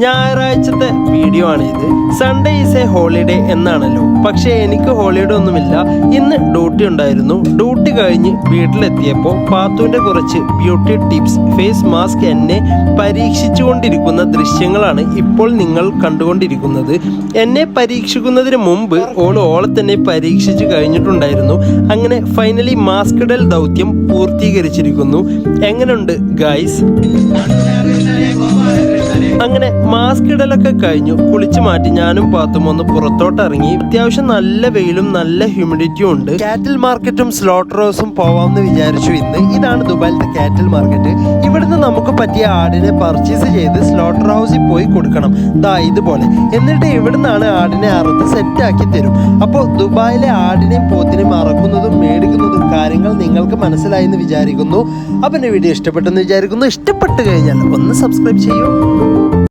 ഞായറാഴ്ചത്തെ video ആണ് ഇത്. Sunday is A holiday എന്നാണല്ലോ, പക്ഷേ എനിക്ക് ഹോളിഡേ ഒന്നുമില്ല. ഇന്ന് ഡ്യൂട്ടി ഉണ്ടായിരുന്നു. ഡ്യൂട്ടി കഴിഞ്ഞ് വീട്ടിലെത്തിയപ്പോൾ പാത്തുവിൻ്റെ കുറച്ച് ബ്യൂട്ടി ടിപ്സ്, ഫേസ് മാസ്ക് എന്നെ പരീക്ഷിച്ചുകൊണ്ടിരിക്കുന്ന ദൃശ്യങ്ങളാണ് ഇപ്പോൾ നിങ്ങൾ കണ്ടുകൊണ്ടിരിക്കുന്നത്. എന്നെ പരീക്ഷിക്കുന്നതിന് മുമ്പ് ഓളെ തന്നെ പരീക്ഷിച്ച് കഴിഞ്ഞിട്ടുണ്ടായിരുന്നു. അങ്ങനെ ഫൈനലി മാസ്ക് ഇടൽ ദൗത്യം പൂർത്തീകരിച്ചിരിക്കുന്നു. എങ്ങനെയുണ്ട് ഗൈസ്? അങ്ങനെ മാസ്ക് ഇടലൊക്കെ കഴിഞ്ഞു. കുളിച്ചു മാറ്റി ഞാനും പാത്തും ഒന്ന് പുറത്തോട്ട് ഇറങ്ങി. അത്യാവശ്യം നല്ല വെയിലും നല്ല ഹ്യൂമിഡിറ്റിയും ഉണ്ട്. കാറ്റിൽ മാർക്കറ്റും സ്ലോട്ടർ ഹൗസും പോവാമെന്ന് വിചാരിച്ചു. ഇതാണ് ദുബായിലത്തെ കാറ്റിൽ മാർക്കറ്റ്. ഇവിടുന്ന് നമുക്ക് പറ്റിയ ആടിനെ പർച്ചേസ് ചെയ്ത് സ്ലോട്ടർ ഹൗസിൽ പോയി കൊടുക്കണം. ഇതുപോലെ. എന്നിട്ട് ഇവിടുന്നാണ് ആടിനെ അറുത്ത് സെറ്റാക്കി തരും. അപ്പോൾ ദുബായിലെ ആടിനെയും പോത്തിനെയും അറക്കുന്നതും മേടിക്കുന്നതും കാര്യങ്ങൾ നിങ്ങൾക്ക് മനസ്സിലായി എന്ന് വിചാരിക്കുന്നു. അപ്പം എൻ്റെ വീഡിയോ ഇഷ്ടപ്പെട്ടെന്ന് വിചാരിക്കുന്നു. ഇഷ്ടപ്പെട്ട് കഴിഞ്ഞാൽ ഒന്ന് സബ്സ്ക്രൈബ് ചെയ്യൂ.